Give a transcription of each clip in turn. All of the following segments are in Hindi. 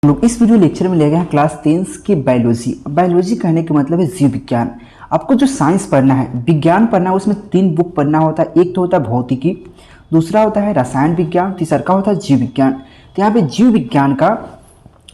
हम लोग इस वीडियो लेक्चर में ले गए हैं क्लास 10 की बायोलॉजी। बायोलॉजी कहने का मतलब है जीव विज्ञान। आपको जो साइंस पढ़ना है, विज्ञान पढ़ना है, उसमें 3 बुक पढ़ना होता है। एक तो होता है भौतिकी, दूसरा होता है रसायन विज्ञान, तीसरा का होता है जीव विज्ञान। तो यहाँ पे जीव विज्ञान का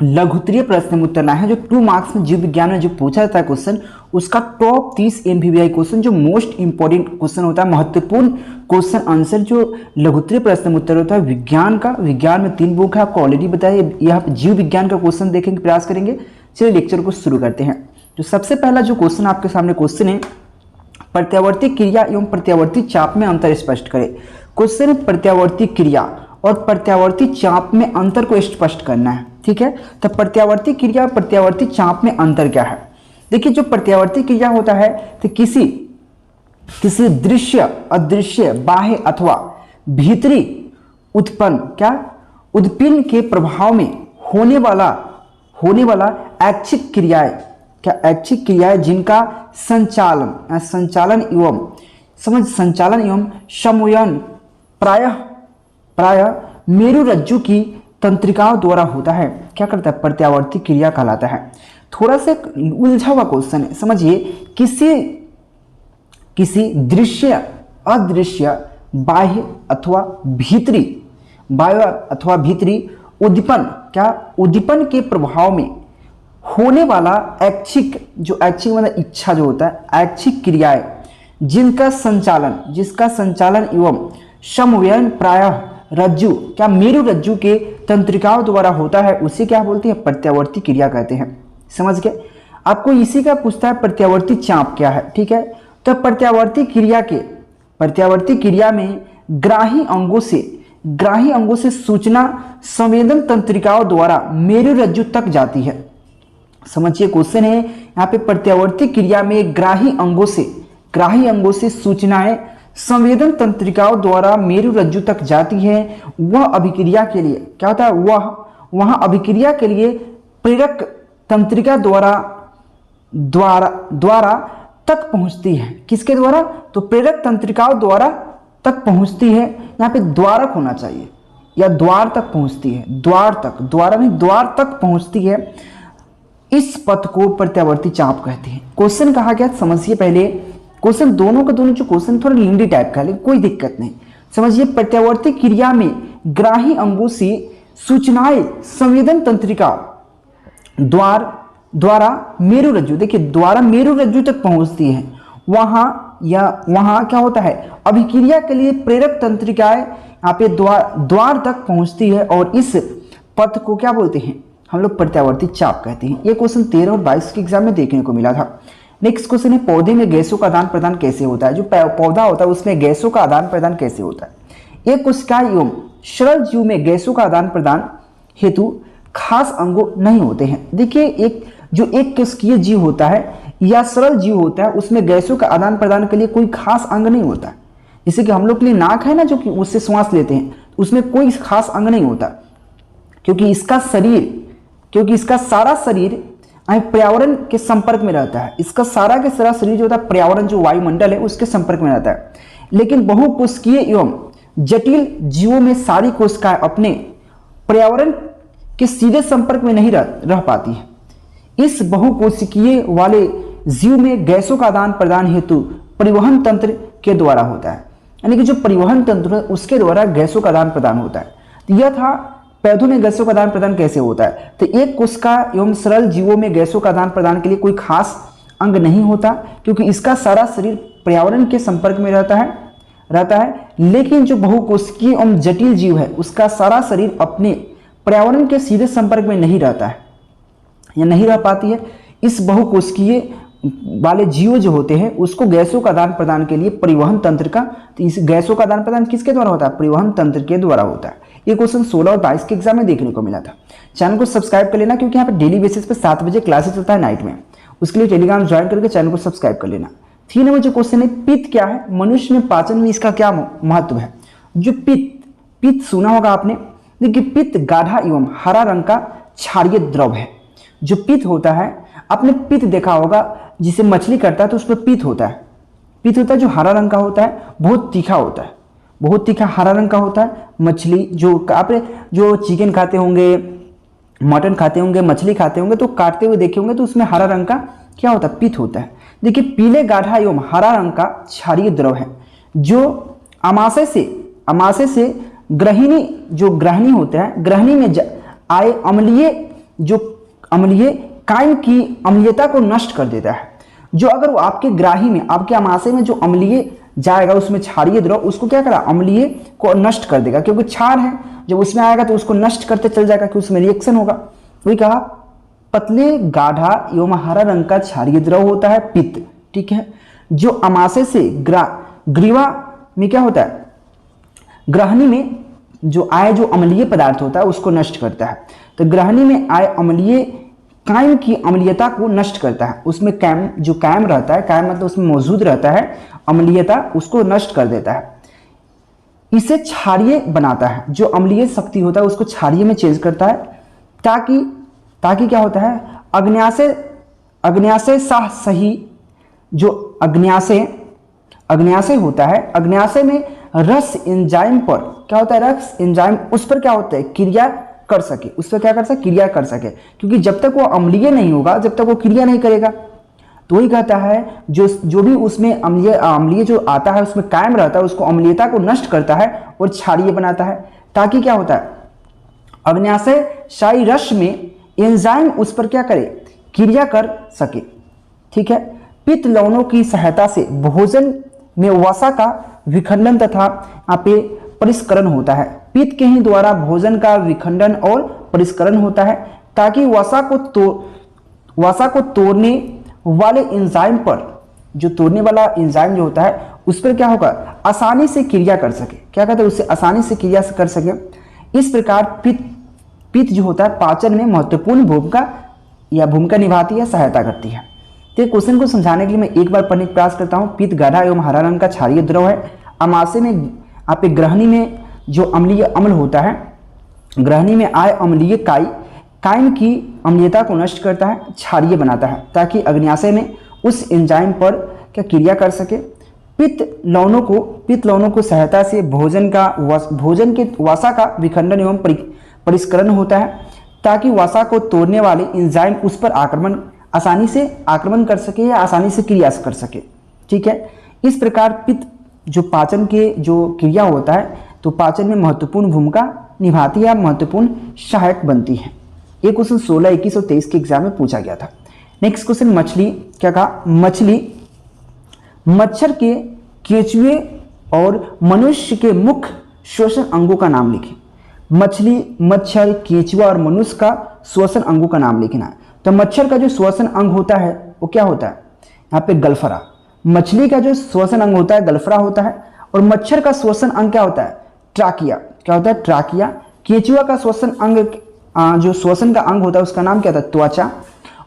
लघुत्तरीय प्रश्न में उत्तर लाए हैं। जो 2 मार्क्स में जीव विज्ञान में जो पूछा जाता है क्वेश्चन, उसका टॉप 30 MVBI क्वेश्चन जो मोस्ट इंपॉर्टेंट क्वेश्चन होता है, महत्वपूर्ण क्वेश्चन आंसर जो लघुत्तरीय प्रश्न में उत्तर होता है विज्ञान का। विज्ञान में 3 बुक है, आपको ऑलरेडी बताया। यहाँ पे जीव विज्ञान का क्वेश्चन देखेंगे, प्रयास करेंगे। चलिए लेक्चर को शुरू करते हैं। तो सबसे पहला जो क्वेश्चन आपके सामने क्वेश्चन है, प्रत्यावर्ती क्रिया एवं प्रत्यावर्ती चाप में अंतर स्पष्ट करें। क्वेश्चन है प्रत्यावर्ती क्रिया और प्रत्यावर्ती चाप में अंतर को स्पष्ट करना है। ठीक है, तो प्रत्यावर्ती क्रिया और प्रत्यावर्ती चाप में अंतर क्या है? देखिए, जो प्रत्यावर्ती क्रिया होता है तो किसी दृश्य, अदृश्य, बाह्य अथवा भीतरी उत्पन्न के प्रभाव में होने वाला ऐच्छिक क्रियाएं, ऐच्छिक क्रियाएं जिनका संचालन एवं संवयन प्रायः मेरुरज्जु की तंत्रिकाओं द्वारा होता है। क्या करता है? प्रत्यावर्ती क्रिया कहलाता है। थोड़ा सा उलझा हुआ क्वेश्चन है, समझिए। किसी दृश्य, अदृश्य, बाह्य अथवा भीतरी उद्दीपन के प्रभाव में होने वाला ऐच्छिक मतलब इच्छा जो होता है, ऐच्छिक क्रियाएं जिसका संचालन एवं समन्वयन प्रायः मेरुरज्जु के तंत्रिकाओं द्वारा होता है, उसे क्या बोलते हैं? प्रत्यावर्ती क्रिया कहते हैं। समझ गए? आपको इसी का पूछता है प्रत्यावर्ती चाप क्या है। ठीक है, तो प्रत्यावर्ती क्रिया में ग्राही अंगों से सूचना संवेदन तंत्रिकाओं द्वारा मेरुरज्जु तक जाती है। समझिए, क्वेश्चन है यहाँ पे प्रत्यावर्ती क्रिया में ग्राही अंगों से सूचनाएं संवेदन तंत्रिकाओं द्वारा मेरुरज्जु तक जाती है। वह अभिक्रिया के लिए क्या होता है? वहां अभिक्रिया के लिए प्रेरक तंत्रिका द्वारा तक पहुंचती है। किसके द्वारा? तो प्रेरक तंत्रिकाओं द्वारा तक पहुंचती है। यहाँ पे द्वारक होना चाहिए, या द्वार तक पहुंचती है। द्वार तक पहुंचती है। इस पथ को प्रत्यावर्ती चाप कहते हैं। क्वेश्चन कहा गया, समझिए पहले। क्वेश्चन दोनों जो क्वेश्चन थोड़ा लिंडी टाइप का है, लेकिन कोई दिक्कत नहीं। समझिए, प्रत्यावर्ती क्रिया में ग्राही अंगों से सूचनाएं संवेदन तंत्रिका द्वारा मेरुरज्जु, देखिए द्वारा मेरुरज्जु तक पहुंचती है। वहां क्या होता है? अभिक्रिया के लिए प्रेरक तंत्रिकाएं यहाँ पे द्वार तक पहुंचती है, और इस पथ को क्या बोलते हैं? हम लोग प्रत्यावर्ती चाप कहते हैं। ये क्वेश्चन 13 और 22 के एग्जाम में देखने को मिला था। नेक्स्ट क्वेश्चन है, पौधे में गैसों का आदान प्रदान कैसे होता है? जो पौधा होता है उसमें गैसों का आदान प्रदान कैसे होता है? एक कोशिका एवं सरल जीव में गैसों का आदान प्रदान हेतु खास अंग नहीं होते हैं। देखिए, एक कोशिकीय जीव होता है या सरल जीव होता है, उसमें गैसों का आदान प्रदान के लिए कोई खास अंग नहीं होता है। जैसे कि हम लोग के लिए नाक है ना, जो कि उससे श्वास लेते हैं, उसमें कोई खास अंग नहीं होता, क्योंकि इसका सारा शरीर पर्यावरण के संपर्क में रहता है। इसका सारा के सारा शरीर जो होता है, पर्यावरण जो वायुमंडल है उसके संपर्क में रहता है। लेकिन बहुकोशिकीय एवं जटिल जीवों में सारी कोशिकाएं अपने पर्यावरण के सीधे संपर्क में नहीं रह पाती है। इस बहुकोशिकीय वाले जीव में गैसों का आदान प्रदान हेतु परिवहन तंत्र के द्वारा होता है, यानी कि जो परिवहन तंत्र है उसके द्वारा गैसों का आदान प्रदान होता है। तो यह था पौधों में गैसों का आदान प्रदान कैसे होता है। तो एक कोशिका एवं सरल जीवों में गैसों का आदान प्रदान के लिए कोई खास अंग नहीं होता, क्योंकि इसका सारा शरीर पर्यावरण के संपर्क में रहता है। लेकिन जो बहुकोशिकीय एवं जटिल जीव है, उसका सारा शरीर अपने पर्यावरण के सीधे संपर्क में नहीं रहता है या नहीं रह पाती है। इस बहुकोशिकीय वाले जीव जो होते हैं उसको गैसों का आदान प्रदान के लिए परिवहन तंत्र का, तो इस गैसों का आदान प्रदान किसके द्वारा होता है? परिवहन तंत्र के द्वारा होता है। ये क्वेश्चन 16 और 22 के एग्जाम में देखने को मिला था। चैनल को सब्सक्राइब कर लेना, क्योंकि यहाँ पे डेली बेसिस पे 7 बजे क्लासेस चलता है नाइट में। उसके लिए टेलीग्राम ज्वाइन करके चैनल को सब्सक्राइब कर लेना। 3 नंबर जो क्वेश्चन है, पित्त क्या है? मनुष्य में पाचन में इसका क्या महत्व है? जो पित्त सुना होगा आपने। देखिए, पित्त गाढ़ा एवं हरा रंग का क्षारीय द्रव है। जो पित्त होता है, आपने पित्त देखा होगा, जिसे मछली करता है तो उसमें पित्त होता है। जो हरा रंग का होता है, बहुत तीखा होता है, बहुत तीखा हरा रंग का होता है। मछली जो चिकन खाते होंगे, मटन खाते होंगे, मछली खाते होंगे तो काटते हुए देखे होंगे तो उसमें हरा रंग का क्या होता है, पित्त होता है। देखिए पीले गाढ़ा एवं हरा रंग का क्षारीय द्रव है जो अमाशय से ग्रहिणी जो ग्रहणी होता है, ग्रहणी में आए अम्लीय कायम की अम्लीयता को नष्ट कर देता है। जो अगर वो आपके ग्राही में, आपके अमाशय में जो अम्लीय जाएगा उसमें क्षारीय द्रव, उसको क्या करा, अम्लीय को नष्ट कर देगा, क्योंकि क्षार है, जब उसमें आएगा तो उसको नष्ट करते चल जाएगा कि उसमें रिएक्शन होगा। वही कहा पतले गाढ़ा एवं हरा रंग का क्षारीय द्रव होता है पित्त, ठीक है, जो अमाशय से ग्रीवा में क्या होता है, ग्रहणी में जो आए जो अम्लीय पदार्थ होता है उसको नष्ट करता है। तो ग्रहणी में आए अम्लीय कायम की अम्लीयता को नष्ट करता है, उसमें कायम रहता है, कायम मतलब उसमें मौजूद रहता है अम्लीयता, उसको नष्ट कर देता है। इसे क्षारीय बनाता है, जो अम्लीय शक्ति होता है उसको क्षारीय में चेंज करता है, ताकि क्या होता है, अग्न्याशय साह सही, जो अग्न्याशय होता है, अग्न्याशय में रस एंजाइम पर क्या होता है, रस एंजाइम उस पर क्या होता है, क्रिया कर सके, उस पर क्या कर सके, क्रिया कर सके, क्योंकि जब तक वो अम्लीय नहीं होगा, जब तक वो क्रिया नहीं करेगा। तो वही कहता है जो भी उसमें अम्लीय जो आता है उसमें कायम रहता है, उसको अम्लीयता को नष्ट करता है और क्षारीय बनाता है, ताकि क्या होता है, अग्न्याशय शाही रस में एंजाइम उस पर क्या करे, क्रिया कर सके, ठीक है। पित्त लवणों की सहायता से भोजन में वसा का विखंडन तथा यहाँ पे परिष्करण होता है। पित्त के ही द्वारा भोजन का विखंडन और परिष्करण होता है, ताकि वसा को तोड़ने वाले एंजाइम पर, जो तोड़ने वाला एंजाइम जो होता है उस पर क्या होगा, आसानी से क्रिया कर सके, क्या कहते हैं, उससे आसानी से क्रिया कर सके। इस प्रकार पित्त जो होता है पाचन में महत्वपूर्ण भूमिका निभाती है, सहायता करती है। तो क्वेश्चन को समझाने के लिए मैं एक बार पढ़ने का प्रयास करता हूँ। पित्त गाढ़ा एवं हरा रंग का क्षारीय द्रव है, अमाशय में आप ग्रहणी में जो अम्लीय अम्ल होता है, ग्रहणी में आए अम्लीय कायम की अम्लीयता को नष्ट करता है, क्षारीय बनाता है, ताकि अग्न्याशय में उस एंजाइम पर क्या क्रिया कर सके। पित्त लवणों को सहायता से भोजन के वसा का विखंडन एवं परिष्करण होता है, ताकि वसा को तोड़ने वाले एंजाइम उस पर आसानी से आक्रमण कर सके या आसानी से क्रिया कर सके, ठीक है। इस प्रकार पित्त जो पाचन के जो क्रिया होता है तो पाचन में महत्वपूर्ण भूमिका निभाती है, महत्वपूर्ण सहायक बनती है। ये क्वेश्चन 16, 21 और 23 के एग्जाम में पूछा गया था। नेक्स्ट क्वेश्चन, मछली, क्या कहा, मच्छर के, केंचुए और मनुष्य के मुख्य श्वसन अंगों का नाम लिखें। मछली, मच्छर, केंचुआ और मनुष्य का श्वसन अंगों का नाम लिखना है। तो मच्छर का जो श्वसन अंग होता है वो क्या होता है, यहाँ पे गलफरा। मछली का जो श्वसन अंग होता है गलफरा होता है, और मच्छर का श्वसन अंग क्या होता है, ट्राकिया, क्या होता है, ट्राकिया। केंचुआ का श्वसन अंग, जो श्वसन का अंग होता है उसका नाम क्या होता है, त्वचा।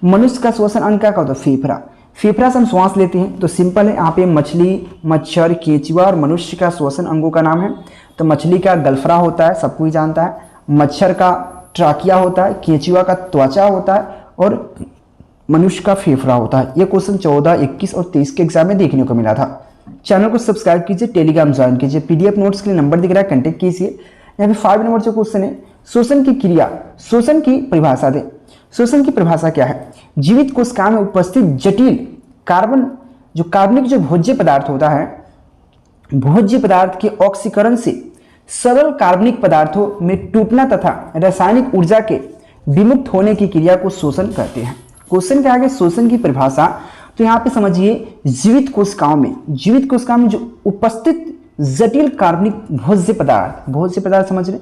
मनुष्य का श्वसन अंग क्या होता है, फेफड़ा। फेफड़ा से हम श्वास लेते हैं, तो सिंपल है, यहाँ पे मछली, मच्छर, केंचुआ और मनुष्य का श्वसन अंगों का नाम है। तो मछली का गलफरा होता है, सबको ही जानता है, मच्छर का ट्राकिया होता है, केंचुआ का त्वचा होता है और मनुष्य का फेफड़ा होता है। ये क्वेश्चन 14, 21 और 23 के एग्जाम में देखने को मिला था। चैनल को सब्सक्राइब कीजिए, टेलीग्राम ज्वाइन कीजिए, पीडीएफ नोट्स के लिए नंबर दिख रहा है, कांटेक्ट कीजिए। यहाँ पे 5 नंबर जो क्वेश्चन है, श्वसन की क्रिया, श्वसन की परिभाषा दे। श्वसन की परिभाषा क्या है, जीवित कोशिका में उपस्थित जटिल कार्बनिक जो भोज्य पदार्थ होता है, भोज्य पदार्थ के ऑक्सीकरण से सरल कार्बनिक पदार्थों में टूटना तथा रासायनिक ऊर्जा के विमुक्त होने की क्रिया को श्वसन कहते हैं। क्वेश्चन के आगे श्वसन की परिभाषा, तो यहाँ पे समझिए जीवित कोशिकाओं में जो उपस्थित जटिल कार्बनिक भोज्य पदार्थ समझ रहे,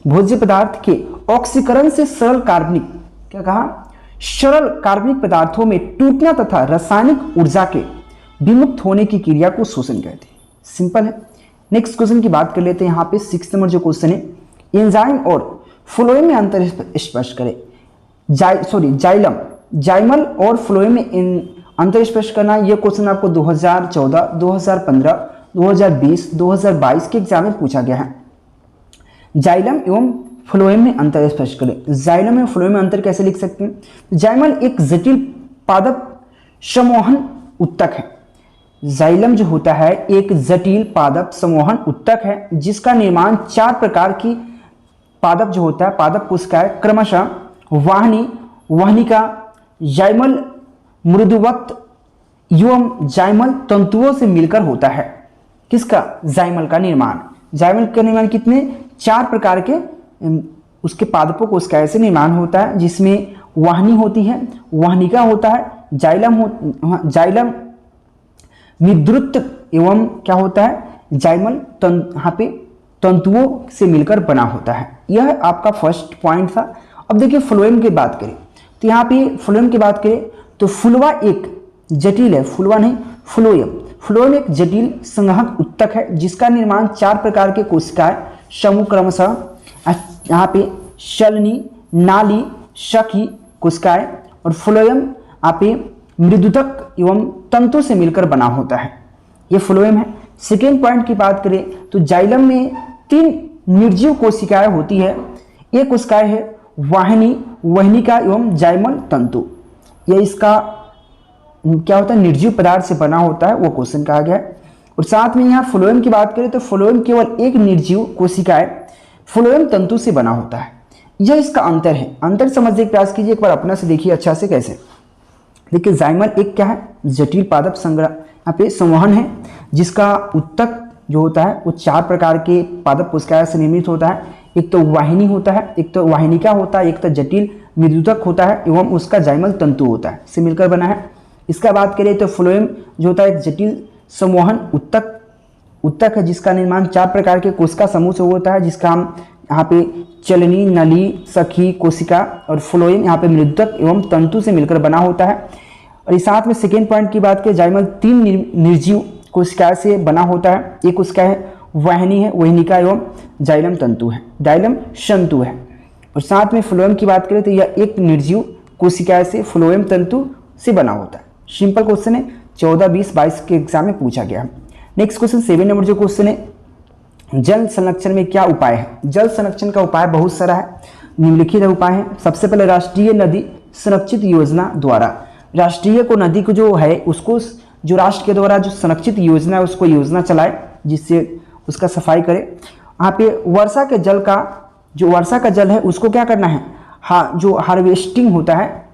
भोज्य पदार्थ के ऑक्सीकरण से सरल कार्बनिक, क्या कहा, सरल कार्बनिक पदार्थों में टूटना तथा रासायनिक ऊर्जा के विमुक्त होने की क्रिया को श्वसन कहते हैं। सिंपल है। नेक्स्ट क्वेश्चन की बात कर लेते हैं। यहाँ पे 6 नंबर जो क्वेश्चन है, एंजाइम और फ्लोएम में अंतर स्पष्ट करें। जाइमल और फ्लोएम में अंतर स्पष्ट करना, यह क्वेश्चन आपको 2014, 2015, 2020, 2022 के एग्जाम में पूछा गया है। जाइलम एवं फ्लोएम में अंतर स्पष्ट करें। जाइलम एवं फ्लोएम में अंतर कैसे लिख सकते हैं। जाइमल एक जटिल पादप समूहन उत्तक है। जाइलम जो होता है एक जटिल पादप समूहन उत्तक है, जिसका निर्माण 4 प्रकार की पादप जो होता है, पादप कोशिकाएं क्रमशः वाहिनी, वाहिनिका, जाइमल मृदुवक्त एवं जाइमल तंतुओं से मिलकर होता है। किसका? जाइमल का निर्माण। जाइमल का निर्माण कितने? 4 प्रकार के उसके पादपों कोशिकाएं से निर्माण होता है, जिसमें वाहिनी होती है, वाहिनिका होता है, जाइलम मृदुवक्त एवं क्या होता है? जाइमल यहाँ पे तंतुओं से मिलकर बना होता है। यह आपका फर्स्ट पॉइंट था। अब देखिए फ्लोएम की बात करें तो यहाँ पे फ्लोएम की बात करें तो फुलवा एक जटिल है, फुलवा नहीं फ्लोएम। फ्लोएम एक जटिल संवहक उत्तक है जिसका निर्माण 4 प्रकार के कोशिकाएं समूह क्रमशः यहाँ पे शलनी, नाली, सखी कोशिकाएं और फ्लोएम यहाँ पे मृदुतक एवं तंतु से मिलकर बना होता है। ये फ्लोएम है। सेकेंड पॉइंट की बात करें तो जाइलम में 3 निर्जीव कोशिकाएं होती है। ये कोशिकाएं है वाहिनी, वाहिनिका एवं जाइमल तंतु। यह इसका क्या होता है? निर्जीव पदार्थ से बना होता है, वो क्वेश्चन कहा गया है। और साथ में यहाँ फ्लोएम की बात करें तो फ्लोएम केवल एक निर्जीव कोशिका है, फ्लोएम तंतु से बना होता है। यह इसका अंतर है। अंतर समझने का प्रयास कीजिए, एक बार अपना से देखिए अच्छा से कैसे। देखिए जाइमल एक क्या है? जटिल पादप संग्रह यहाँ पे संवहन है, जिसका उत्तक जो होता है वो 4 प्रकार के पादप कोशिकाएं से निर्मित होता है। एक तो वाहिनी होता है, एक तो वाहिनिका होता है, एक तो जटिल मृदुतक होता है एवं उसका जाइमल तंतु होता है, से मिलकर बना है। इसका बात करें तो फ्लोएम जो होता है एक जटिल संवहन उत्तक है, जिसका निर्माण 4 प्रकार के कोशिका समूह से होता है, जिसका हम यहाँ पे चलनी, नली, सखी कोशिका और फ्लोएम यहाँ पे मृदुतक एवं तंतु से मिलकर बना होता है। और इस साथ में सेकेंड पॉइंट की बात करें जाइमल 3 निर्जीव कोशिकाएं से बना होता है। एक कोशिका है वाहिनी है, वाहिनिका एवं जाइलम तंतु है, जाइलम तंतु है। और साथ में फ्लोएम की बात करें तो यह एक निर्जीव कोशिकाएं से फ्लोएम तंतु से बना होता है। सिंपल क्वेश्चन है, 14, 20, 22 के एग्जाम में पूछा गया है। नेक्स्ट क्वेश्चन 7 नंबर जो क्वेश्चन है, जल संरक्षण में क्या उपाय है? जल संरक्षण का उपाय बहुत सारा है, निम्नलिखित उपाय है। सबसे पहले राष्ट्रीय नदी संरक्षित योजना द्वारा, राष्ट्रीय को नदी को जो है उसको जो राष्ट्र के द्वारा जो संरक्षित योजना है उसको योजना चलाए, जिससे उसका सफाई करे। यहाँ पे वर्षा के जल का जो वर्षा का जल है उसको क्या करना है? हाँ, जो हार्वेस्टिंग होता है,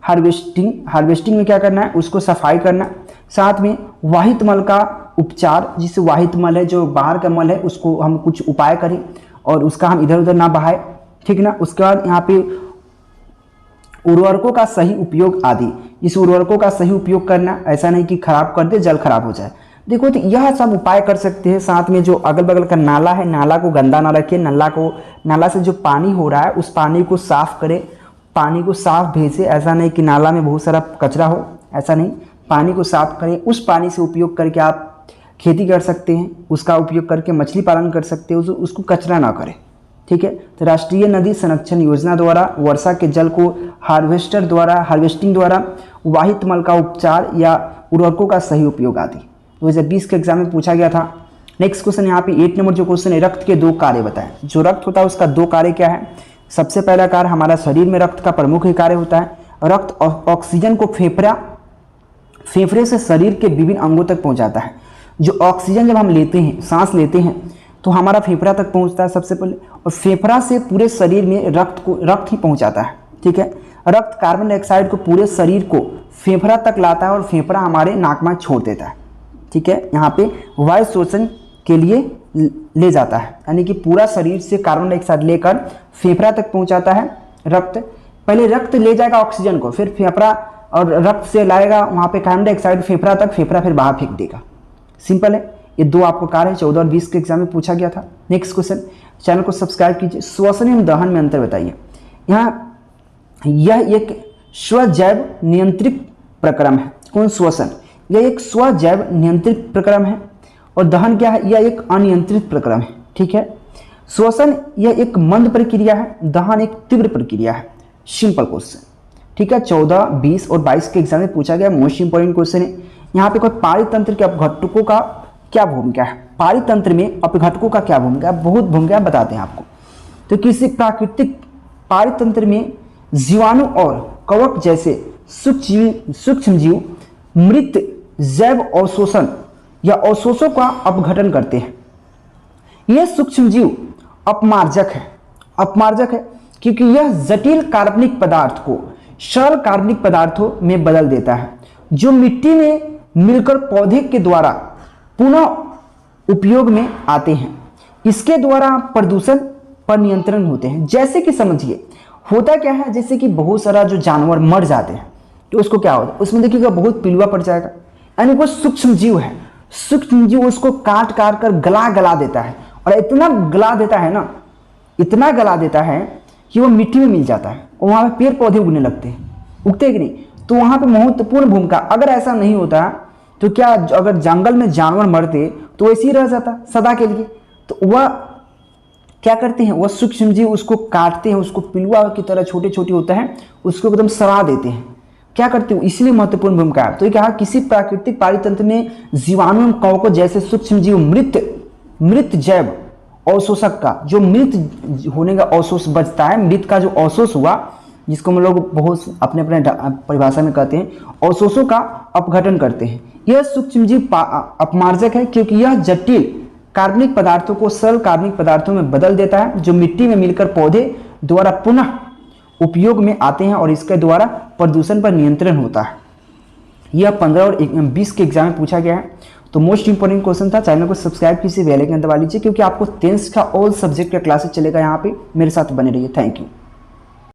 हार्वेस्टिंग में क्या करना है? उसको सफाई करना। साथ में वाहित मल का उपचार, जिससे वाहित मल है जो बाहर का मल है उसको हम कुछ उपाय करें और उसका हम इधर उधर ना बहाए, ठीक ना। उसके बाद यहाँ पे उर्वरकों का सही उपयोग आदि, इस उर्वरकों का सही उपयोग करना, ऐसा नहीं कि खराब कर दे, जल खराब हो जाए। देखो तो यह सब उपाय कर सकते हैं। साथ में जो अगल बगल का नाला है, नाला को गंदा ना रखें, नाला से जो पानी हो रहा है उस पानी को साफ करें, पानी को साफ भेजें। ऐसा नहीं कि नाला में बहुत सारा कचरा हो, ऐसा नहीं, पानी को साफ करें। उस पानी से उपयोग करके आप खेती कर सकते हैं, उसका उपयोग करके मछली पालन कर सकते हैं, उसको कचरा ना करें, ठीक है। तो राष्ट्रीय नदी संरक्षण योजना द्वारा वर्षा के जल को हार्वेस्टिंग द्वारा वाहित मल का उपचार या उर्वरकों का सही उपयोग आदि 2020 के एग्जाम में पूछा गया था। नेक्स्ट क्वेश्चन यहाँ पे 8 नंबर जो क्वेश्चन है, रक्त के 2 कार्य बताएं। जो रक्त होता है उसका 2 कार्य क्या है? सबसे पहला कार्य, हमारा शरीर में रक्त का प्रमुख कार्य होता है, रक्त ऑक्सीजन को फेफड़े से शरीर के विभिन्न अंगों तक पहुंचाता है। जो ऑक्सीजन जब हम लेते हैं, सांस लेते हैं, तो हमारा फेफड़ा तक पहुंचता है सबसे पहले, और फेफड़ा से पूरे शरीर में रक्त ही पहुंचाता है, ठीक है। रक्त कार्बन डाइऑक्साइड को पूरे शरीर को फेफड़ा तक लाता है और फेफड़ा हमारे नाक में छोड़ देता है, ठीक है। यहाँ पे वायु शोषण के लिए ले जाता है, यानी कि पूरा शरीर से कार्बन डाइऑक्साइड लेकर फेफड़ा तक पहुंचाता है रक्त। पहले रक्त ले जाएगा ऑक्सीजन को, फिर फेफड़ा और रक्त से लाएगा वहाँ पे कार्बन डाइऑक्साइड फेफड़ा तक, फेफड़ा फिर बाहर फेंक देगा। सिंपल है। ये 2 आपको कार्य है, 14 और 20 के एग्जाम में पूछा गया था। नेक्स्ट क्वेश्चन, चैनल को सब्सक्राइब कीजिए। श्वसन एवं दहन में अंतर बताइए। यहाँ यह एक स्वजैव नियंत्रित प्रक्रम है। कौन? श्वसन, यह एक स्वजैव नियंत्रित प्रक्रम है, और दहन क्या है? यह एक अनियंत्रित प्रक्रम है, ठीक है। श्वसन यह एक मंद प्रक्रिया है, दहन एक तीव्र प्रक्रिया है। सिंपल क्वेश्चन, ठीक है। 14, 20 और 22 के एग्जाम में पूछा गया मोस्ट इंपोर्टेंट क्वेश्चन है। यहाँ पे कोई पारितंत्र के अपघटकों का क्या भूमिका है? पारितंत्र में अपघटकों का क्या भूमिका है? बहुत भूमिका बताते हैं आपको। तो किसी प्राकृतिक पारितंत्र में जीवाणु और कवक जैसे सूक्ष्म जीव मृत जैव अवशोषण या अवशोषों का अपघटन करते हैं। यह सूक्ष्म जीव अपमार्जक है। क्योंकि यह जटिल कार्बनिक पदार्थ को सरल कार्बनिक पदार्थों में बदल देता है जो मिट्टी में मिलकर पौधे के द्वारा पुनः उपयोग में आते हैं। इसके द्वारा प्रदूषण पर नियंत्रण होते हैं। जैसे कि समझिए होता क्या है, जैसे कि बहुत सारा जो जानवर मर जाते हैं तो उसको क्या होता है, उसमें देखिएगा बहुत पिलुआ पड़ जाएगा, यानी वो सूक्ष्म जीव है, सूक्ष्म जीव उसको काट काट कर गला देता है और इतना गला देता है ना, इतना गला देता है कि वो मिट्टी में मिल जाता है और वहाँ पे पेड़ पौधे उगने लगते हैं, उगते हैं कि नहीं। तो वहाँ पे महत्वपूर्ण भूमिका, अगर ऐसा नहीं होता तो क्या अगर जंगल में जानवर मरते तो ऐसे ही रह जाता सदा के लिए। तो वह क्या करते हैं, वह सूक्ष्म जीव उसको काटते हैं, उसको पिलुआ की तरह छोटे छोटे होता है, उसको एकदम सड़ा देते हैं। क्या करते हो, इसलिए महत्वपूर्ण भूमिका है। तो ये कहा किसी प्राकृतिक पारितंत्र में जीवाणु एवं कवकों जैसे सूक्ष्म जीव मृत जैव अवशोषक का, जो मृत होने का अवशोष बचता है, मृत का जो अवशोष हुआ जिसको हम लोग बहुत अपने अपने परिभाषा में कहते हैं, अवशोषों का अपघटन करते हैं। यह सूक्ष्म जीव अपमार्जक है क्योंकि यह जटिल कार्बनिक पदार्थों को सरल कार्बनिक पदार्थों में बदल देता है जो मिट्टी में मिलकर पौधे द्वारा पुनः उपयोग में आते हैं और इसके द्वारा प्रदूषण पर नियंत्रण होता है। यह 15 और 20 के एग्जाम में पूछा गया है। तो मोस्ट इंपोर्टेंट क्वेश्चन था। चैनल को सब्सक्राइब कीजिए, बेल आइकन दबा लीजिए क्योंकि आपको 10th का ऑल सब्जेक्ट का क्लासेस चलेगा यहाँ पे। मेरे साथ बने रहिए। Thank you.